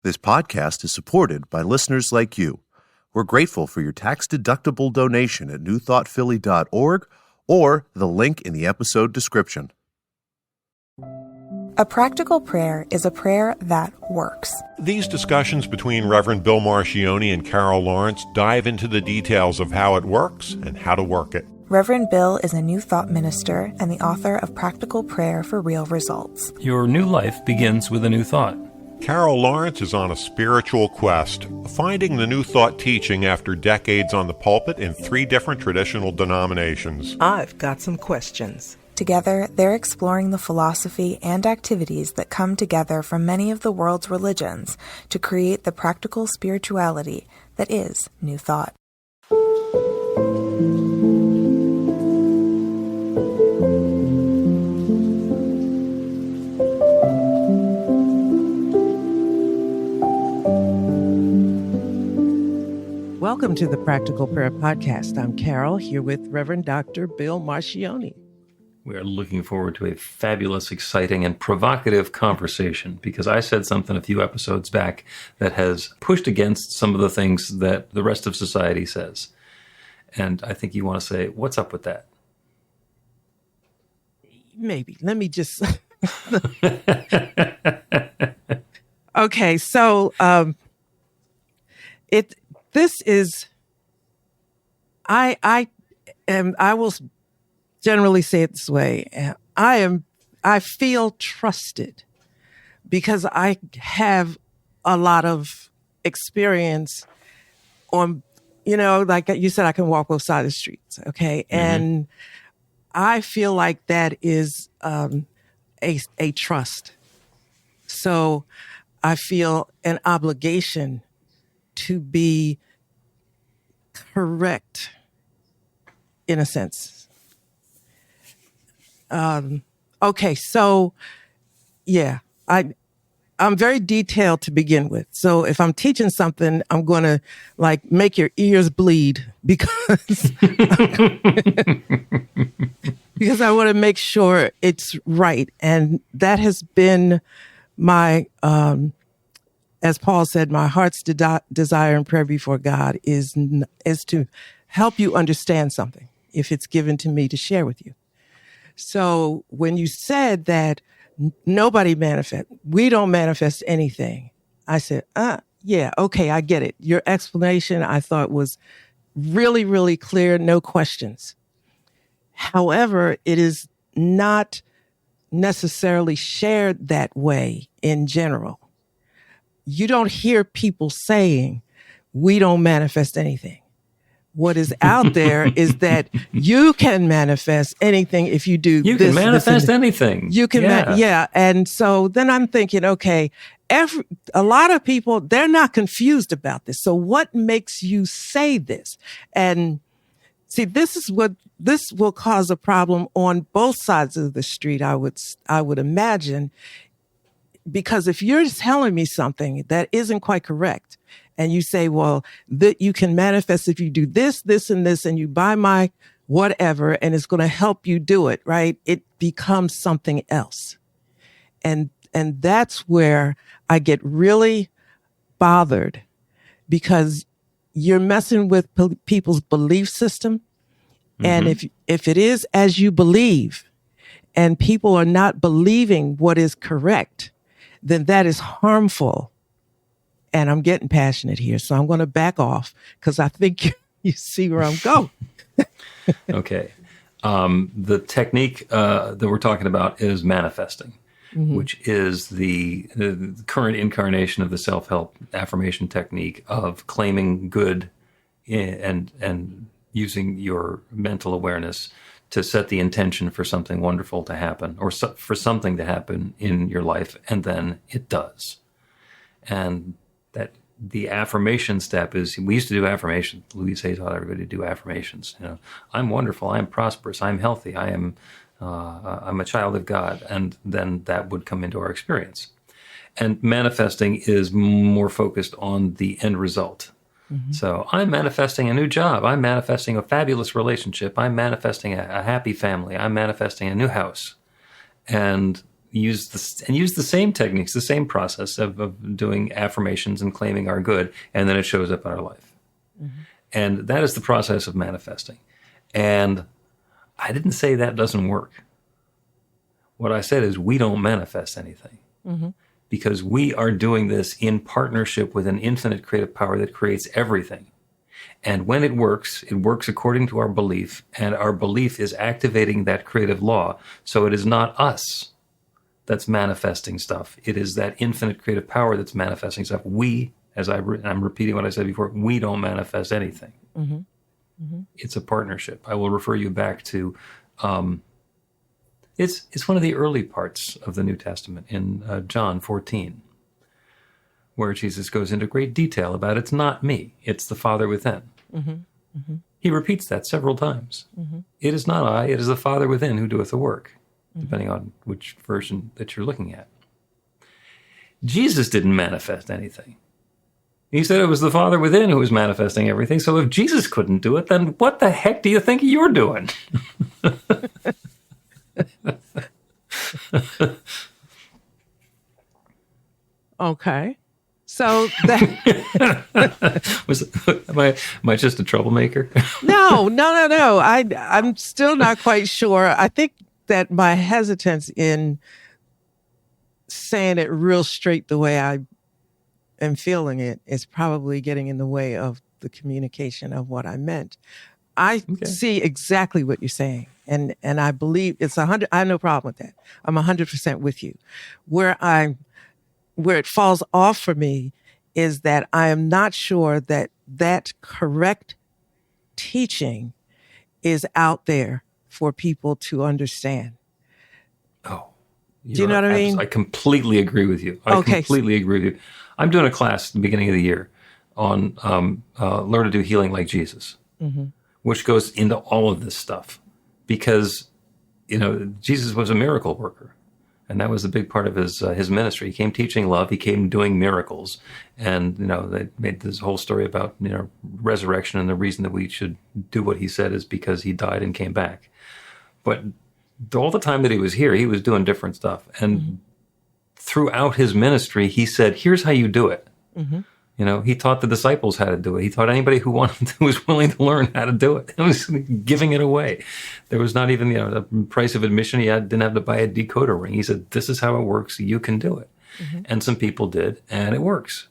This podcast is supported by listeners like you. We're grateful for your tax-deductible donation at newthoughtphilly.org or the link in the episode description. A practical prayer is a prayer that works. These discussions between Reverend Bill Marchioni and Carol Lawrence dive into the details of how it works and how to work it. Reverend Bill is a New Thought minister and the author of Practical Prayer for Real Results. Your new life begins with a new thought. Carol Lawrence is on a spiritual quest, finding the New Thought teaching after decades on the pulpit in 3 different traditional denominations. I've got some questions. Together, they're exploring the philosophy and activities that come together from many of the world's religions to create the practical spirituality that is New Thought. Welcome to the Practical Prayer Podcast. I'm Carol, here with Reverend Dr. Bill Marchioni. We are looking forward to a fabulous, exciting, and provocative conversation because I said something a few episodes back that has pushed against some of the things that the rest of society says. And I think you want to say, what's up with that? Maybe. Let me just... Okay, so this is... I will generally say it this way. I feel trusted because I have a lot of experience on, like you said, I can walk both sides of the streets. Okay. Mm-hmm. And I feel like that is, a trust. So I feel an obligation to be correct in a sense. Okay, so yeah, I'm very detailed to begin with. So if I'm teaching something, I'm going to make your ears bleed because because I want to make sure it's right. And that has been my, as Paul said, my heart's desire and prayer before God is to help you understand something if it's given to me to share with you. So when you said that nobody we don't manifest anything, I said, yeah, okay, I get it. Your explanation I thought was really, really clear, no questions. However, it is not necessarily shared that way in general. You don't hear people saying, we don't manifest anything. What is out there is that you can manifest anything if you do this. You can manifest anything. You can, yeah. And so then I'm thinking, okay, a lot of people, they're not confused about this. So what makes you say this? And see, this will cause a problem on both sides of the street, I would imagine, because if you're telling me something that isn't quite correct, and you say, well, that you can manifest if you do this, this, and this, and you buy my whatever, and it's going to help you do it, right? It becomes something else. And that's where I get really bothered because you're messing with people's belief system. Mm-hmm. And if it is as you believe and people are not believing what is correct, then that is harmful. And I'm getting passionate here, so I'm going to back off because I think you see where I'm going. Okay. The technique that we're talking about is manifesting, mm-hmm. which is the current incarnation of the self-help affirmation technique of claiming good and using your mental awareness to set the intention for something wonderful to happen or for something to happen in your life, and then it does. And that the affirmation step is, we used to do affirmations. Louise Hay taught everybody to do affirmations. I'm wonderful, I'm prosperous, I'm healthy, I'm a child of God, and then that would come into our experience. And manifesting is more focused on the end result. Mm-hmm. So I'm manifesting a new job. I'm manifesting a fabulous relationship. I'm manifesting a happy family. I'm manifesting a new house. And use the same techniques, the same process of doing affirmations and claiming our good, and then it shows up in our life. Mm-hmm. And that is the process of manifesting. And I didn't say that doesn't work. What I said is we don't manifest anything. Mm-hmm. Because we are doing this in partnership with an infinite creative power that creates everything. And when it works according to our belief, and our belief is activating that creative law. So it is not us that's manifesting stuff. It is that infinite creative power that's manifesting stuff. We, I'm repeating what I said before, we don't manifest anything. Mm-hmm. Mm-hmm. It's a partnership. I will refer you back to, it's one of the early parts of the New Testament in John 14, where Jesus goes into great detail about it's not me, it's the Father within. Mm-hmm. Mm-hmm. He repeats that several times. Mm-hmm. It is not I, it is the Father within who doeth the work, depending on which version that you're looking at. Jesus didn't manifest anything. He said it was the Father within who was manifesting everything. So if Jesus couldn't do it, then what the heck do you think you're doing? Okay. So that am I just a troublemaker? No. I'm still not quite sure. I think that my hesitance in saying it real straight the way I am feeling it is probably getting in the way of the communication of what I meant. I see exactly what you're saying. And I believe it's 100. I have no problem with that. I'm 100% with you. Where it falls off for me is that I am not sure that correct teaching is out there for people to understand. Oh, do you know what I mean? I completely agree with you. Completely agree with you. I'm doing a class at the beginning of the year on learn to do healing like Jesus, which goes into all of this stuff because, Jesus was a miracle worker. And that was a big part of his ministry. He came teaching love. He came doing miracles. And, they made this whole story about, resurrection. And the reason that we should do what he said is because he died and came back. But all the time that he was here, he was doing different stuff. And throughout his ministry, he said, here's how you do it. Mm-hmm. He taught the disciples how to do it. He taught anybody who was willing to learn how to do it. He was giving it away. There was not even, the price of admission. He didn't have to buy a decoder ring. He said, this is how it works. You can do it. Mm-hmm. And some people did, and it works.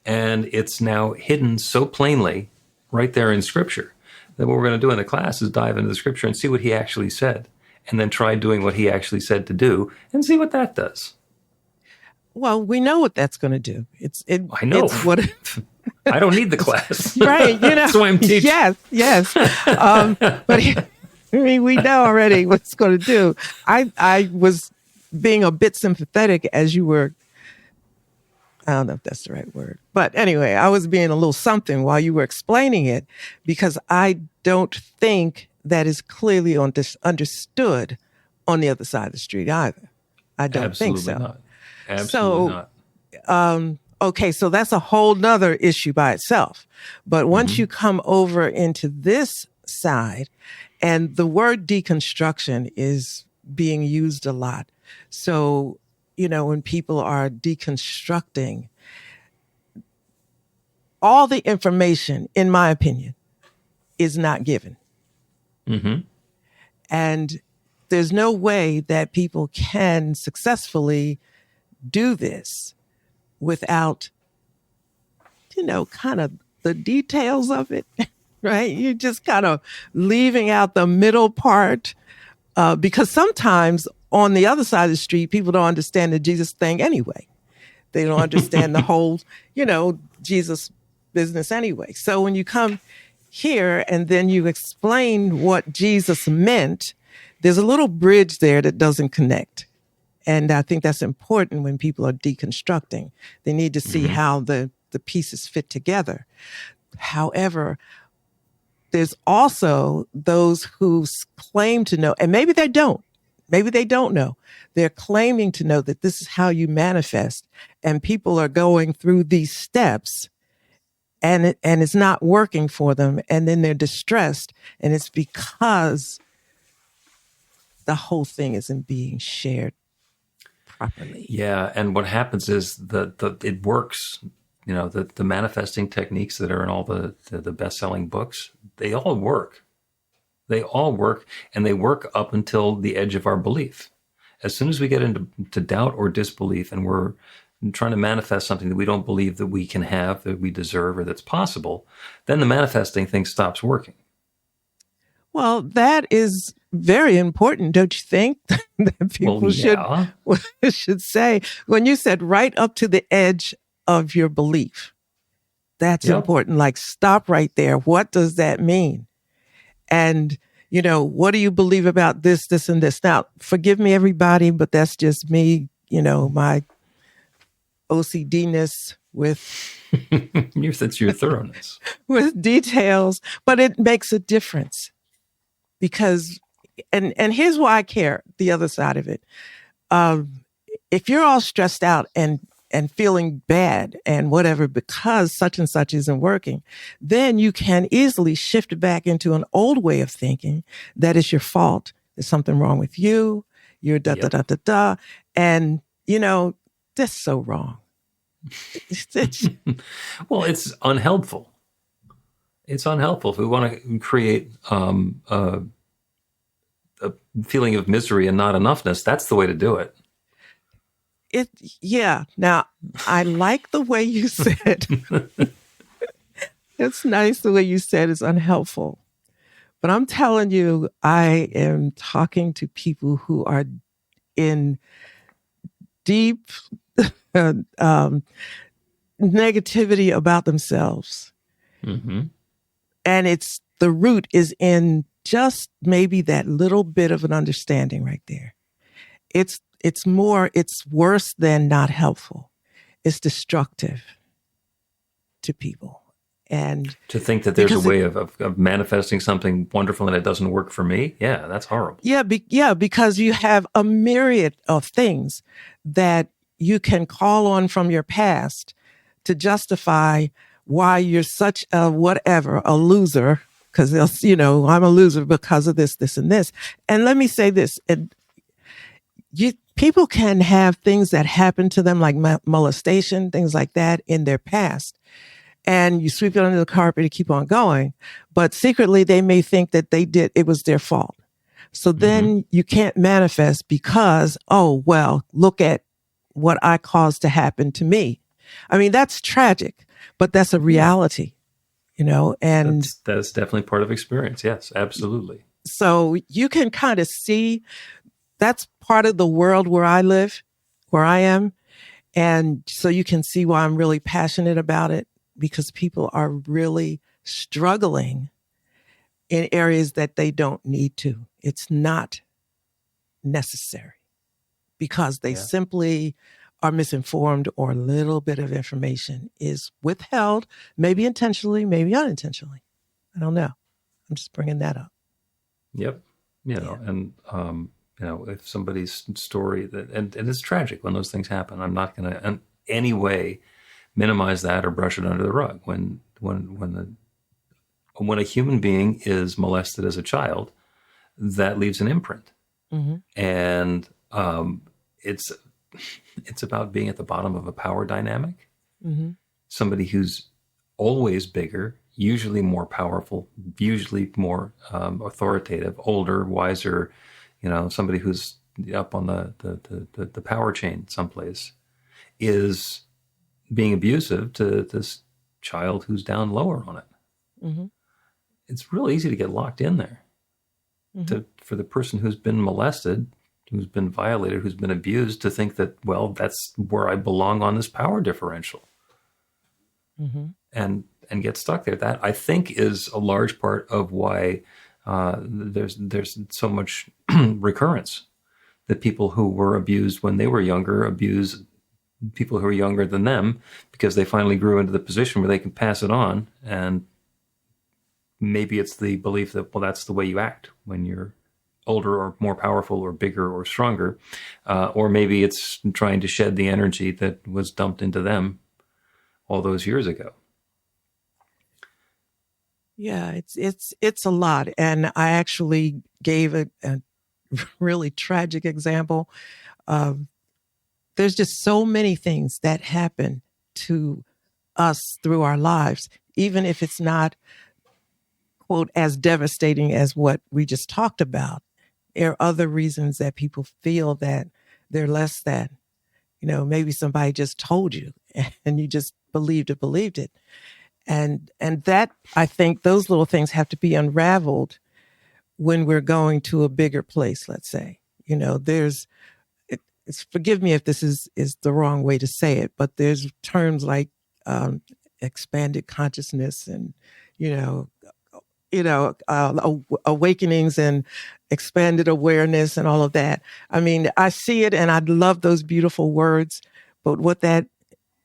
And it's now hidden so plainly right there in Scripture that what we're going to do in the class is dive into the Scripture and see what he actually said, and then try doing what he actually said to do and see what that does. Well, we know what that's going to do. I know. It's what I don't need the class. Right. That's why I'm teaching. Yes. But we know already what it's going to do. I was being a bit sympathetic as you were, I don't know if that's the right word. But anyway, I was being a little something while you were explaining it because I don't think that is clearly understood on the other side of the street either. I don't think so. Not. Absolutely not. Okay, so that's a whole nother issue by itself. But once you come over into this side, and the word deconstruction is being used a lot. So, when people are deconstructing, all the information, in my opinion, is not given. Mm-hmm. And there's no way that people can successfully do this without, kind of the details of it, right? You're just kind of leaving out the middle part because sometimes on the other side of the street, people don't understand the Jesus thing anyway. They don't understand the whole, Jesus business anyway. So when you come here and then you explain what Jesus meant, there's a little bridge there that doesn't connect. And I think that's important when people are deconstructing. They need to see how the pieces fit together. However, there's also those who claim to know, and maybe they don't. Maybe they don't know. They're claiming to know that this is how you manifest. And people are going through these steps and it's not working for them. And then they're distressed. And it's because the whole thing isn't being shared properly. Yeah, and what happens is that it works. You know, the manifesting techniques that are in all the best-selling books, they all work. They all work, and they work up until the edge of our belief. As soon as we get into doubt or disbelief, and we're trying to manifest something that we don't believe that we can have, that we deserve, or that's possible, then the manifesting thing stops working. Well, that is very important, don't you think? That people should say, when you said right up to the edge of your belief, that's important. Like, stop right there. What does that mean? And, you know, what do you believe about this, this, and this? Now, forgive me, everybody, but that's just me, you know, my OCD-ness with That's your thoroughness. with details, but it makes a difference because, and here's why I care, the other side of it. If you're all stressed out and feeling bad and whatever because such and such isn't working, then you can easily shift back into an old way of thinking that it's your fault. There's something wrong with you. You're da-da-da-da-da. And, you know, that's so wrong. Well, it's unhelpful. It's unhelpful. If we want to create a feeling of misery and not enoughness, that's the way to do it. Yeah. Now, I like the way you said. It's nice the way you said it's unhelpful. But I'm telling you, I am talking to people who are in deep negativity about themselves. Mm-hmm. And the root is in just maybe that little bit of an understanding right there. It's worse than not helpful. It's destructive to people. And to think that there's a way of manifesting something wonderful and it doesn't work for me. Yeah, that's horrible. Yeah. Because you have a myriad of things that you can call on from your past to justify why you're such a loser. Because you know, I'm a loser because of this, this, and this. And let me say this: people can have things that happen to them, like molestation, things like that, in their past, and you sweep it under the carpet and keep on going. But secretly, they may think that it was their fault. So then you can't manifest because, oh well, look at what I caused to happen to me. I mean, that's tragic, but that's a reality. You know, and that's definitely part of experience. Yes, absolutely. So you can kind of see that's part of the world where I live, where I am. And so you can see why I'm really passionate about it, because people are really struggling in areas that they don't need to. It's not necessary because they simply are misinformed, or a little bit of information is withheld, maybe intentionally, maybe unintentionally. I don't know. I'm just bringing that up. Yep. And if somebody's story and it's tragic when those things happen, I'm not going to in any way minimize that or brush it under the rug. When a human being is molested as a child, that leaves an imprint. Mm-hmm. And it's about being at the bottom of a power dynamic. Mm-hmm. Somebody who's always bigger, usually more powerful, usually more authoritative, older, wiser, somebody who's up on the power chain someplace, is being abusive to this child who's down lower on it. Mm-hmm. It's real easy to get locked in there. Mm-hmm. For the person who's been molested, who's been violated, who's been abused, to think that, well, that's where I belong on this power differential. Mm-hmm. And get stuck there. That, I think, is a large part of why there's so much recurrence, that people who were abused when they were younger abuse people who are younger than them, because they finally grew into the position where they can pass it on. And maybe it's the belief that, well, that's the way you act when you're older or more powerful or bigger or stronger. Or maybe it's trying to shed the energy that was dumped into them all those years ago. Yeah, it's a lot. And I actually gave a really tragic example of there's just so many things that happen to us through our lives, even if it's not, quote, as devastating as what we just talked about. There are other reasons that people feel that they're less than. Maybe somebody just told you and you just believed it. And that, I think those little things have to be unraveled when we're going to a bigger place, let's say. Forgive me if this is the wrong way to say it, but there's terms like expanded consciousness and, awakenings and expanded awareness and all of that. I mean, I see it and I love those beautiful words, but what that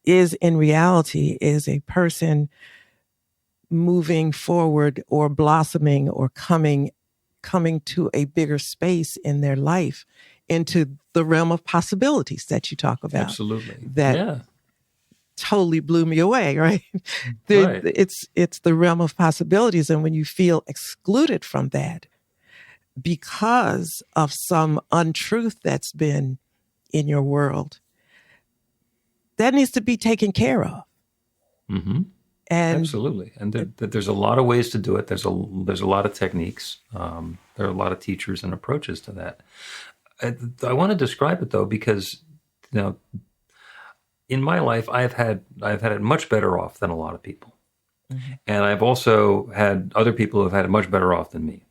is in reality is a person moving forward or blossoming or coming to a bigger space in their life, into the realm of possibilities that you talk about. Absolutely. That totally blew me away, right? Right. It's the realm of possibilities. And when you feel excluded from that because of some untruth that's been in your world, that needs to be taken care of. Mm-hmm. And absolutely. And there's a lot of ways to do it. There's a lot of techniques. There are a lot of teachers and approaches to that. I want to describe it though, because, in my life, I've had it much better off than a lot of people. Mm-hmm. And I've also had other people who have had it much better off than me.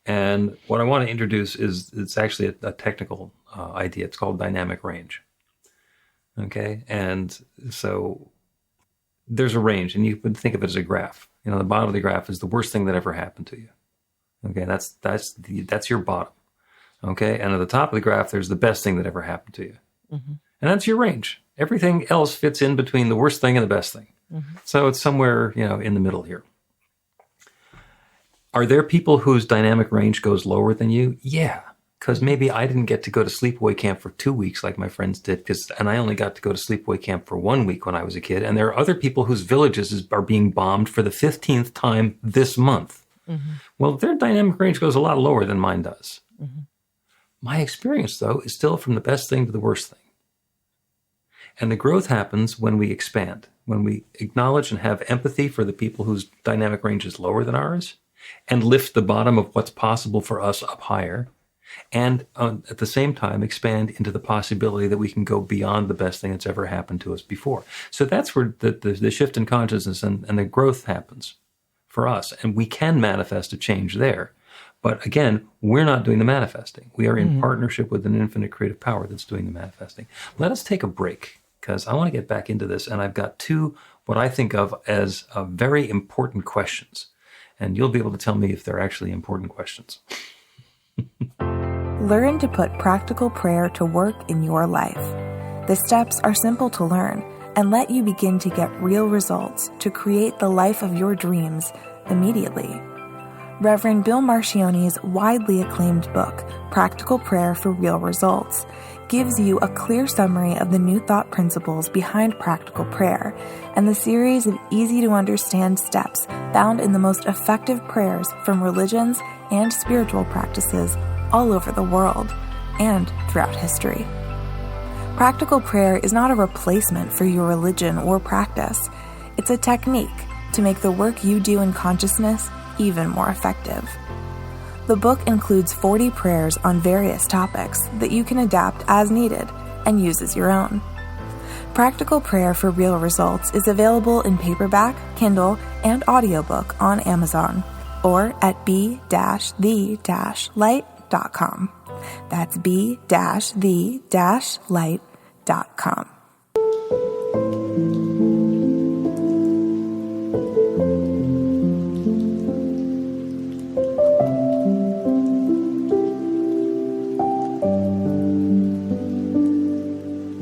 And what I want to introduce it's actually a technical idea. It's called dynamic range. Okay. And so there's a range, and you can think of it as a graph. The bottom of the graph is the worst thing that ever happened to you. Okay. That's your bottom. Okay. And at the top of the graph, there's the best thing that ever happened to you. Mm-hmm. And that's your range. Everything else fits in between the worst thing and the best thing. Mm-hmm. So it's somewhere, in the middle here. Are there people whose dynamic range goes lower than you? Yeah. Because maybe I didn't get to go to sleepaway camp for 2 weeks like my friends did, and I only got to go to sleepaway camp for 1 week when I was a kid. And there are other people whose villages are being bombed for the 15th time this month. Mm-hmm. Well, their dynamic range goes a lot lower than mine does. Mm-hmm. My experience, though, is still from the best thing to the worst thing. And the growth happens when we expand, when we acknowledge and have empathy for the people whose dynamic range is lower than ours, and lift the bottom of what's possible for us up higher, and at the same time expand into the possibility that we can go beyond the best thing that's ever happened to us before. So that's where the shift in consciousness and the growth happens for us, and we can manifest a change there. But again, we're not doing the manifesting. We are in partnership with an infinite creative power that's doing the manifesting. Let us take a break, because I want to get back into this, and I've got two what I think of as very important questions. And you'll be able to tell me if they're actually important questions. Learn to put practical prayer to work in your life. The steps are simple to learn and let you begin to get real results to create the life of your dreams immediately. Reverend Bill Marcione's widely acclaimed book, Practical Prayer for Real Results, gives you a clear summary of the New Thought principles behind practical prayer and the series of easy-to-understand steps found in the most effective prayers from religions and spiritual practices all over the world and throughout history. Practical prayer is not a replacement for your religion or practice. It's a technique to make the work you do in consciousness even more effective. The book includes 40 prayers on various topics that you can adapt as needed and use as your own. Practical Prayer for Real Results is available in paperback, Kindle, and audiobook on Amazon or at b-the-light.com. That's b-the-light.com.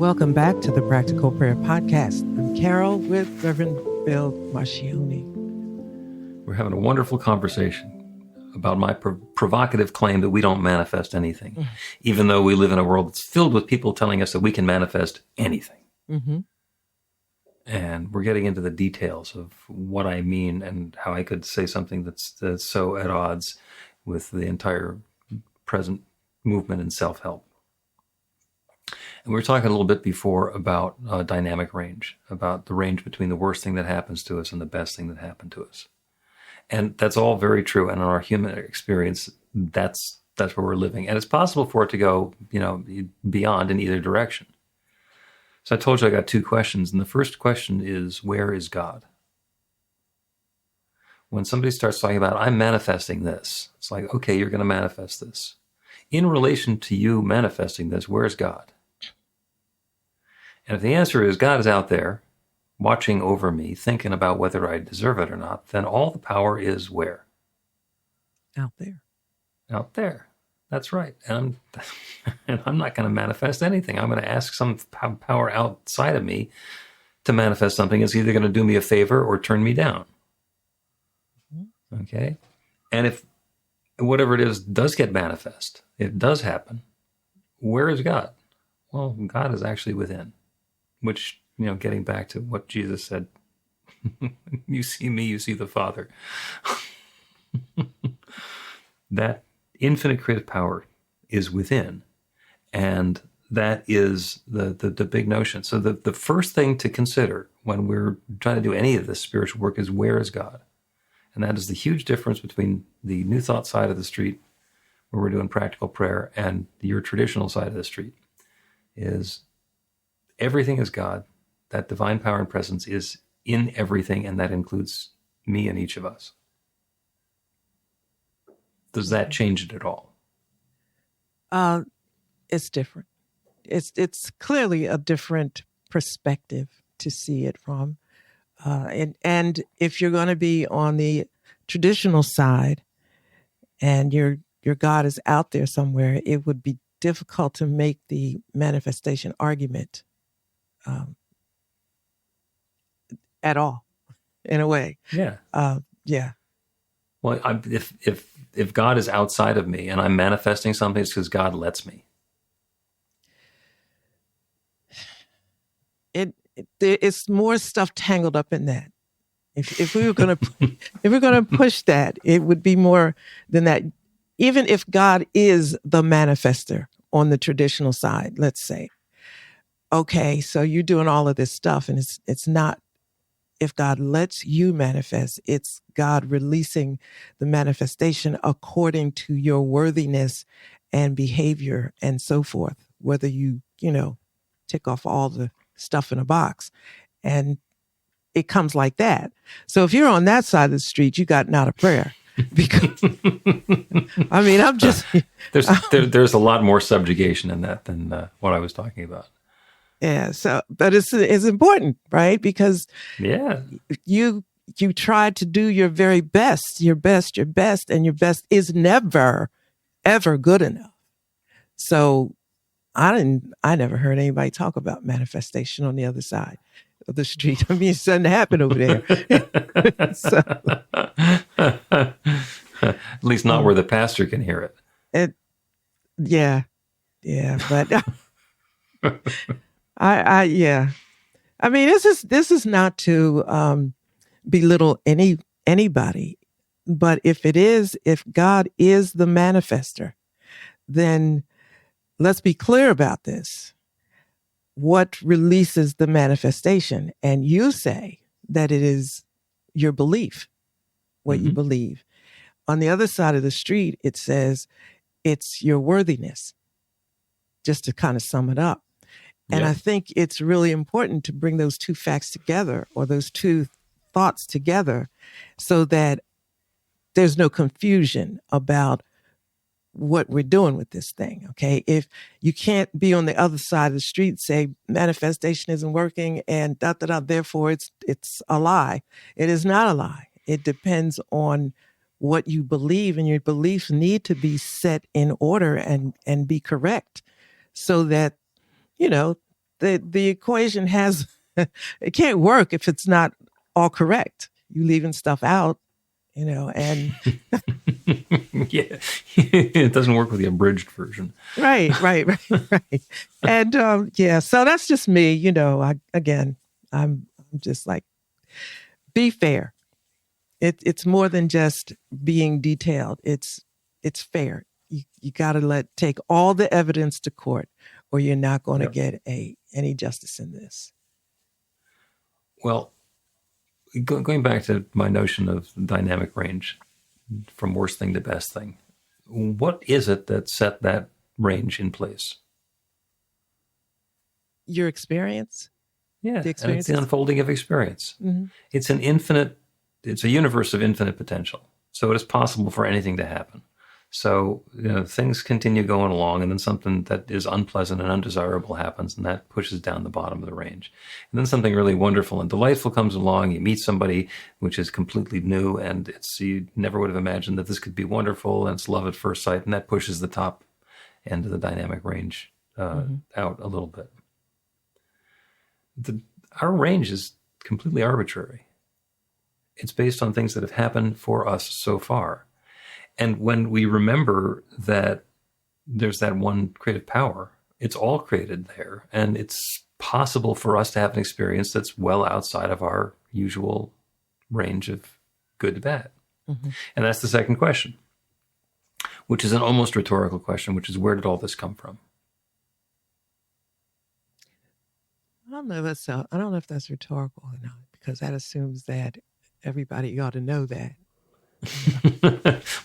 welcome back to the Practical Prayer Podcast. I'm Carol with Reverend Bill Marcione. We're having a wonderful conversation about my provocative claim that we don't manifest anything, even though we live in a world that's filled with people telling us that we can manifest anything. Mm-hmm. And we're getting into the details of what I mean and how I could say something that's so at odds with the entire present movement in self-help. And we were talking a little bit before about dynamic range, about the range between the worst thing that happens to us and the best thing that happened to us. And that's all very true. And in our human experience, that's where we're living. And it's possible for it to go, beyond in either direction. So I told you I got two questions. And the first question is, where is God? When somebody starts talking about, I'm manifesting this, it's like, okay, you're going to manifest this. In relation to you manifesting this, where's God? And if the answer is God is out there, watching over me, thinking about whether I deserve it or not, then all the power is where? Out there. Out there. That's right. And I'm not going to manifest anything. I'm going to ask some power outside of me to manifest something. It's either going to do me a favor or turn me down. Okay? And if whatever it is does get manifest, it does happen, where is God? Well, God is actually within, which, getting back to what Jesus said, you see me, you see the Father. That infinite creative power is within. And that is the big notion. So the first thing to consider when we're trying to do any of this spiritual work is, where is God? And that is the huge difference between the New Thought side of the street, where we're doing practical prayer, and your traditional side of the street. Is everything is God. That divine power and presence is in everything, and that includes me and each of us. Does that change it at all? It's different. It's clearly a different perspective to see it from. And if you're going to be on the traditional side and your God is out there somewhere, it would be difficult to make the manifestation argument at all, in a way. Yeah. Yeah. Well, if God is outside of me and I'm manifesting something, it's because God lets me. It's more stuff tangled up in that. If we were going to push that, it would be more than that. Even if God is the manifester on the traditional side, let's say, okay, so you're doing all of this stuff, and it's not. If God lets you manifest, it's God releasing the manifestation according to your worthiness and behavior and so forth, whether you tick off all the stuff in a box. And it comes like that. So if you're on that side of the street, you got not a prayer. Because I mean, I'm just there's a lot more subjugation in that than what I was talking about. Yeah. So, but it's important, right? Because you tried to do your very best, and your best is never, ever good enough. So I never heard anybody talk about manifestation on the other side of the street. I mean, it doesn't happen over there. So, at least not where the pastor can hear it. Yeah, but I mean, this is not to belittle anybody, but if God is the manifester, then let's be clear about this. What releases the manifestation? And you say that it is your belief, what you believe. On the other side of the street, it says it's your worthiness, just to kind of sum it up. And I think it's really important to bring those two facts together, or those two thoughts together, so that there's no confusion about what we're doing with this thing. Okay. If you can't be on the other side of the street, say manifestation isn't working and therefore it's a lie. It is not a lie. It depends on what you believe, and your beliefs need to be set in order and be correct, so that, the equation has, it can't work if it's not all correct. You leaving stuff out, and yeah, it doesn't work with the abridged version. Right. And so that's just me. I'm just like, be fair. It's more than just being detailed. It's fair. You got to take all the evidence to court. or you're not going to Yep. get any justice in this. Well, going back to my notion of dynamic range, from worst thing to best thing, what is it that set that range in place? Your experience? Yeah, The and it's experiences? the unfolding of experience. Mm-hmm. It's a universe of infinite potential. So it is possible for anything to happen. So, things continue going along, and then something that is unpleasant and undesirable happens, and that pushes down the bottom of the range. And then something really wonderful and delightful comes along. You meet somebody which is completely new, and you never would have imagined that this could be wonderful, and it's love at first sight, and that pushes the top end of the dynamic range out a little bit. Our range is completely arbitrary. It's based on things that have happened for us so far. And when we remember that there's that one creative power, it's all created there. And it's possible for us to have an experience that's well outside of our usual range of good to bad. Mm-hmm. And that's the second question, which is an almost rhetorical question, which is, where did all this come from? I don't know if that's rhetorical or not, because that assumes that everybody ought to know that.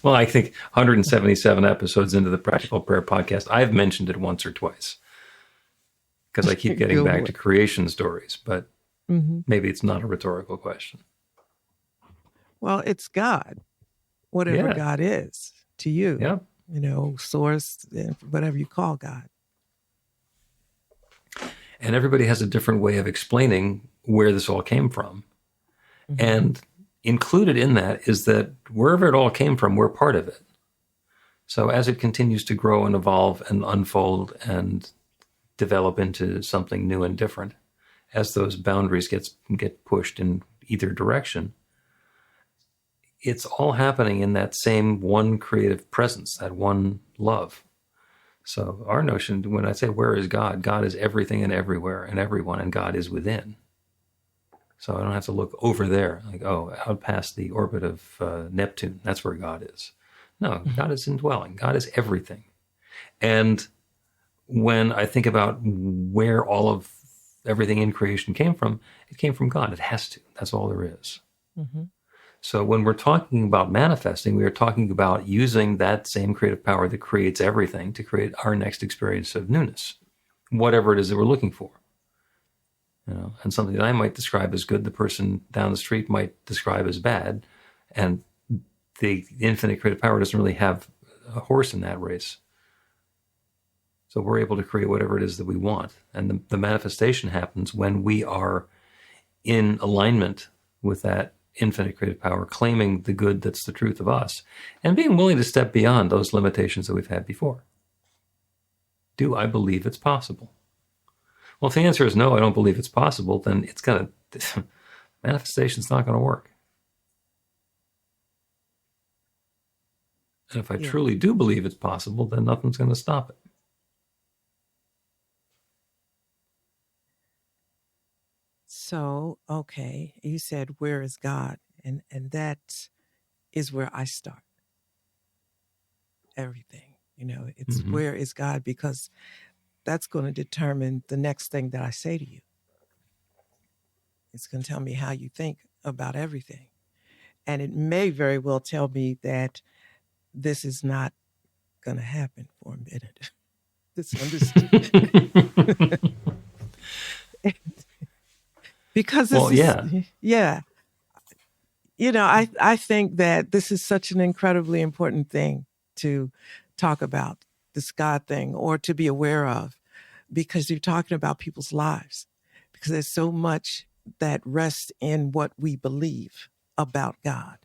Well, I think 177 episodes into the Practical Prayer podcast, I've mentioned it once or twice because I keep getting back to creation stories, but maybe it's not a rhetorical question. Well, it's God, whatever God is to you, source, whatever you call God. And everybody has a different way of explaining where this all came from. Mm-hmm. And included in that is that wherever it all came from, we're part of it. So as it continues to grow and evolve and unfold and develop into something new and different, as those boundaries get pushed in either direction, it's all happening in that same one creative presence, that one love. So our notion, when I say where is God, God is everything and everywhere and everyone, and God is within. So I don't have to look over there, like, out past the orbit of Neptune. That's where God is. No, God is indwelling. God is everything. And when I think about where all of everything in creation came from, it came from God. It has to. That's all there is. Mm-hmm. So when we're talking about manifesting, we are talking about using that same creative power that creates everything to create our next experience of newness, whatever it is that we're looking for. And something that I might describe as good, the person down the street might describe as bad, and the infinite creative power doesn't really have a horse in that race. So we're able to create whatever it is that we want, and the manifestation happens when we are in alignment with that infinite creative power, claiming the good that's the truth of us, and being willing to step beyond those limitations that we've had before. Do I believe it's possible? Well, if the answer is no, I don't believe it's possible, then manifestation's not going to work. And if I truly do believe it's possible, then nothing's going to stop it. So, okay, you said, where is God? And that is where I start. Everything, it's where is God, because that's going to determine the next thing that I say to you. It's going to tell me how you think about everything. And it may very well tell me that this is not going to happen for a minute. This understood. Because this I think that this is such an incredibly important thing to talk about, this God thing, or to be aware of, because you're talking about people's lives, because there's so much that rests in what we believe about God.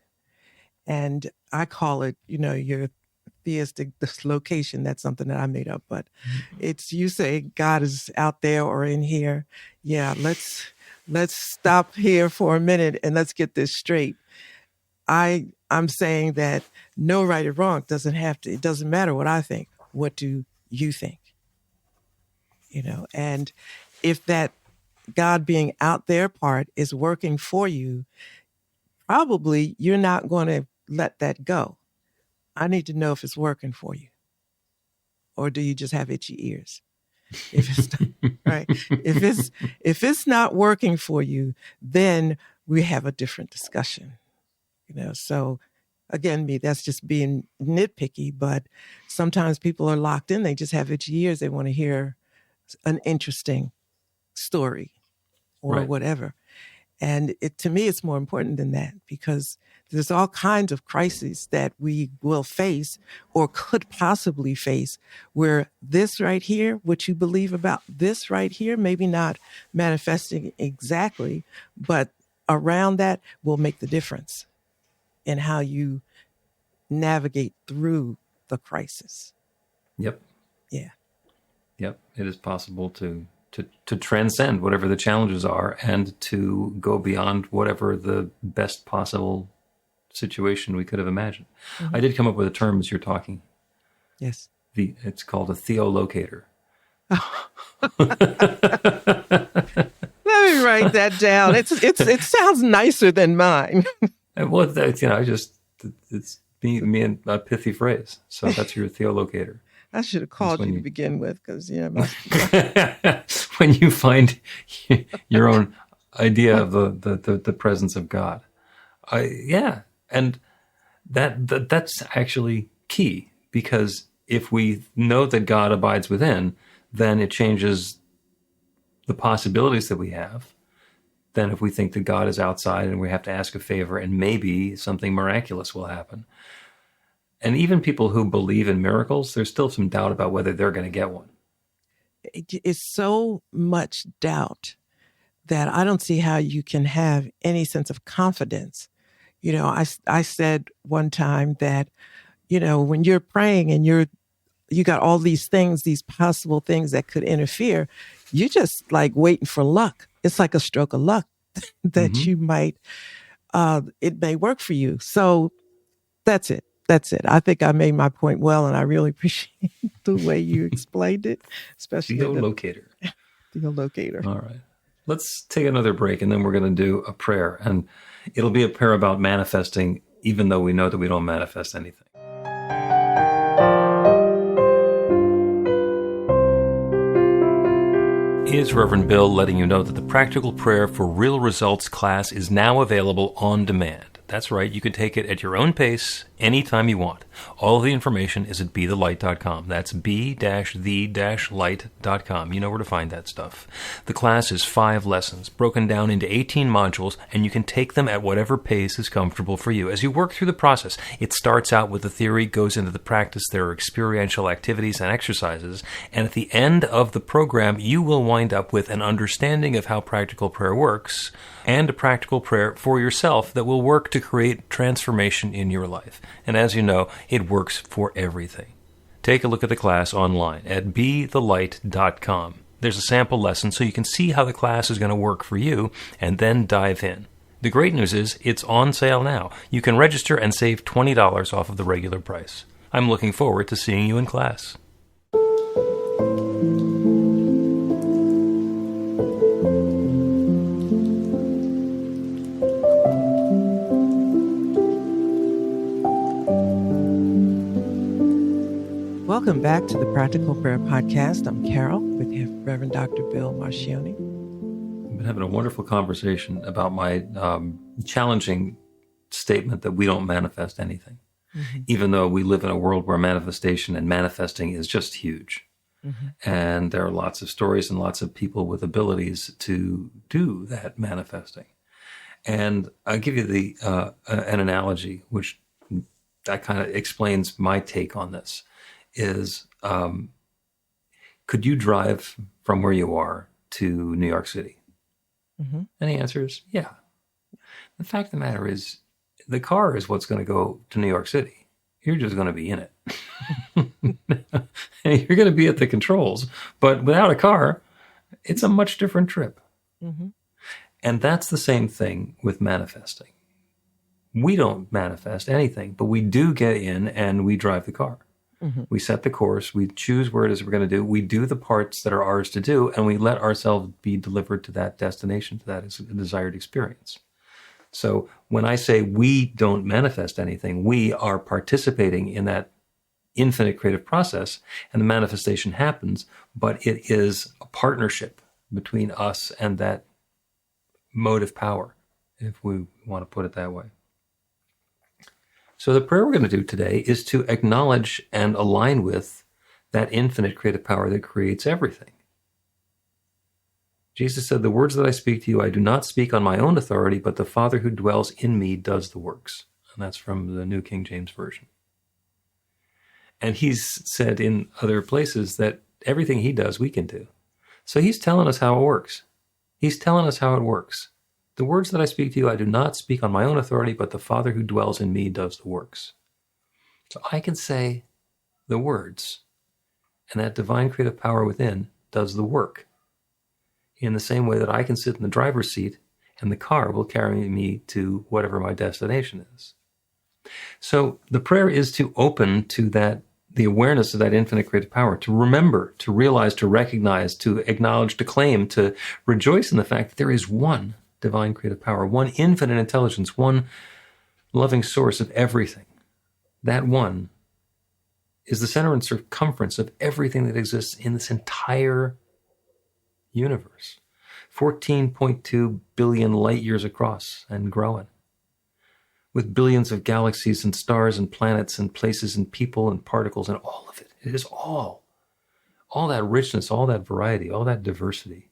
And I call it, your theistic dislocation. That's something that I made up, but it's, you say God is out there or in here. Yeah, let's stop here for a minute and let's get this straight. I'm saying that no right or wrong it doesn't matter what I think. What do you think? And if that God being out there part is working for you, probably you're not going to let that go. I need to know if it's working for you. Or do you just have itchy ears? If it's not, right, if it's not working for you, then we have a different discussion. So again, that's just being nitpicky, but sometimes people are locked in. They just have itchy ears. They want to hear an interesting story or whatever. And to me, it's more important than that, because there's all kinds of crises that we will face or could possibly face, where this right here, what you believe about this right here, maybe not manifesting exactly, but around that will make the difference in how you navigate through the crisis. Yep. Yeah. Yep. It is possible to transcend whatever the challenges are and to go beyond whatever the best possible situation we could have imagined. I did come up with a term as you're talking. Yes. It's called a theolocator. Let me write that down. It sounds nicer than mine. Well, it's me and a pithy phrase. So that's your theolocator. I should have called you to begin with, because when you find your own idea of the presence of God, and that's actually key, because if we know that God abides within, then it changes the possibilities that we have. Then if we think that God is outside and we have to ask a favor and maybe something miraculous will happen. And even people who believe in miracles, there's still some doubt about whether they're going to get one. It's so much doubt that I don't see how you can have any sense of confidence. I said one time that, when you're praying and you got all these things, these possible things that could interfere, you're just like waiting for luck. It's like a stroke of luck that you might, it may work for you. So that's it. I think I made my point well, and I really appreciate the way you explained it, especially Theolocator. Theolocator. All right. Let's take another break, and then we're going to do a prayer. And it'll be a prayer about manifesting, even though we know that we don't manifest anything. Here's Reverend Bill letting you know that the Practical Prayer for Real Results class is now available on demand. That's right, you can take it at your own pace, anytime you want. All of the information is at bethelight.com. That's b-the-light.com. You know where to find that stuff. The class is 5 lessons, broken down into 18 modules, and you can take them at whatever pace is comfortable for you. As you work through the process, it starts out with the theory, goes into the practice, there are experiential activities and exercises, and at the end of the program, you will wind up with an understanding of how practical prayer works, and a practical prayer for yourself that will work to create transformation in your life. And as you know, it works for everything. Take a look at the class online at bethelight.com. There's a sample lesson so you can see how the class is going to work for you, and then dive in. The great news is it's on sale now. You can register and save $20 off of the regular price. I'm looking forward to seeing you in class. Welcome back to the Practical Prayer Podcast. I'm Carol with Reverend Dr. Bill Marcioni. I've been having a wonderful conversation about my challenging statement that we don't manifest anything, even though we live in a world where manifestation and manifesting is just huge. And there are lots of stories and lots of people with abilities to do that manifesting. And I'll give you an analogy, which that kind of explains my take on this. Is could you drive from where you are to New York City? And the answer is yeah. The fact of the matter is, the car is what's going to go to New York City. You're just going to be in it. And you're going to be at the controls. But without a car, it's a much different trip. And that's the same thing with manifesting. We don't manifest anything, but we do get in and we drive the car. We set the course, we choose where it is we're going to do, we do the parts that are ours to do, and we let ourselves be delivered to that destination, to that desired experience. So when I say we don't manifest anything, we are participating in that infinite creative process, and the manifestation happens, but it is a partnership between us and that motive power, if we want to put it that way. So the prayer we're going to do today is to acknowledge and align with that infinite creative power that creates everything. Jesus said, "The words that I speak to you, I do not speak on my own authority, but the Father who dwells in me does the works." And that's from the New King James Version. And he's said in other places that everything he does, we can do. So he's telling us how it works. He's telling us how it works. "The words that I speak to you, I do not speak on my own authority, but the Father who dwells in me does the works." So I can say the words, and that divine creative power within does the work. In the same way that I can sit in the driver's seat and the car will carry me to whatever my destination is. So the prayer is to open to that, the awareness of that infinite creative power, to remember, to realize, to recognize, to acknowledge, to claim, to rejoice in the fact that there is one divine creative power, one infinite intelligence, one loving source of everything. That one is the center and circumference of everything that exists in this entire universe. 14.2 billion light years across and growing, with billions of galaxies and stars and planets and places and people and particles and all of it. It is all that richness, all that variety, all that diversity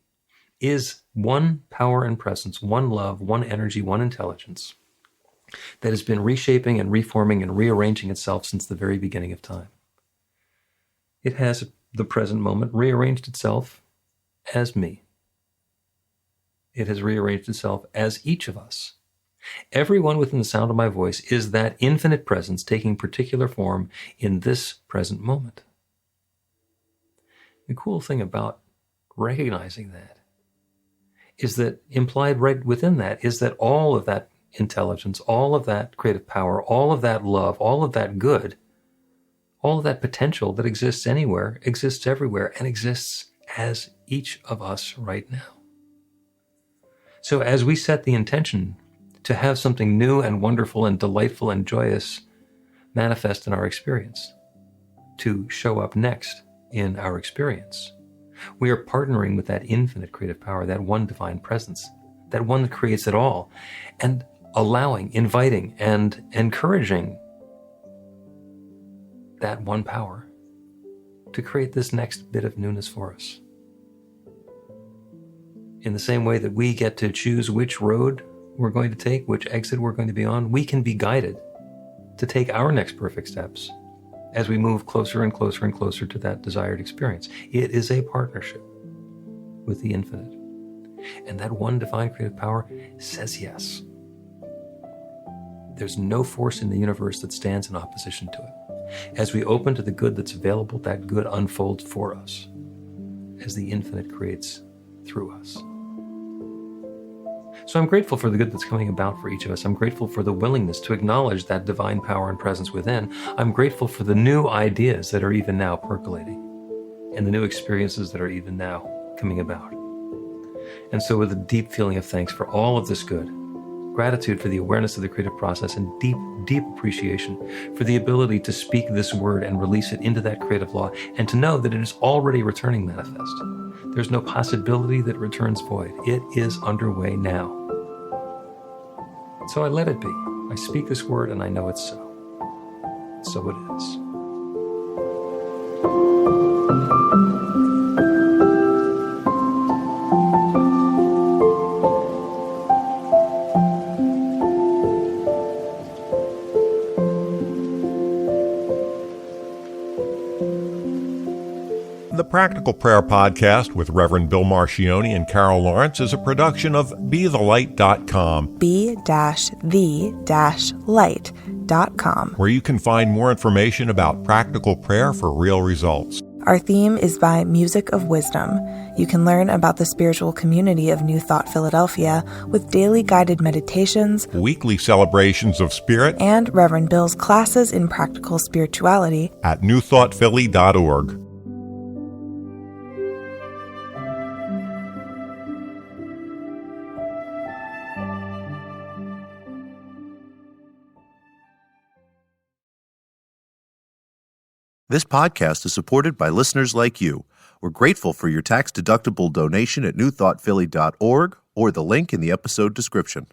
is one power and presence, one love, one energy, one intelligence that has been reshaping and reforming and rearranging itself since the very beginning of time. It has, at the present moment, rearranged itself as me. It has rearranged itself as each of us. Everyone within the sound of my voice is that infinite presence taking particular form in this present moment. The cool thing about recognizing that is that implied right within that is that all of that intelligence, all of that creative power, all of that love, all of that good, all of that potential that exists anywhere, exists everywhere, and exists as each of us right now. So as we set the intention to have something new and wonderful and delightful and joyous manifest in our experience, to show up next in our experience, we are partnering with that infinite creative power, that one divine presence, that one that creates it all, and allowing, inviting, and encouraging that one power to create this next bit of newness for us. In the same way that we get to choose which road we're going to take, which exit we're going to be on, we can be guided to take our next perfect steps as we move closer and closer and closer to that desired experience. It is a partnership with the infinite. And that one divine creative power says yes. There's no force in the universe that stands in opposition to it. As we open to the good that's available, that good unfolds for us as the infinite creates through us. So I'm grateful for the good that's coming about for each of us. I'm grateful for the willingness to acknowledge that divine power and presence within. I'm grateful for the new ideas that are even now percolating and the new experiences that are even now coming about. And so with a deep feeling of thanks for all of this good, gratitude for the awareness of the creative process, and deep, deep appreciation for the ability to speak this word and release it into that creative law, and to know that it is already returning manifest. There's no possibility that it returns void. It is underway now. So I let it be. I speak this word and I know it's so. So it is. The Practical Prayer Podcast with Reverend Bill Marcioni and Carol Lawrence is a production of BeTheLight.com. be-the-light.com. where you can find more information about practical prayer for real results. Our theme is by Music of Wisdom. You can learn about the spiritual community of New Thought Philadelphia with daily guided meditations, Weekly celebrations of spirit and Reverend Bill's classes in practical spirituality at newthoughtphilly.org. This podcast is supported by listeners like you. We're grateful for your tax-deductible donation at newthoughtphilly.org or the link in the episode description.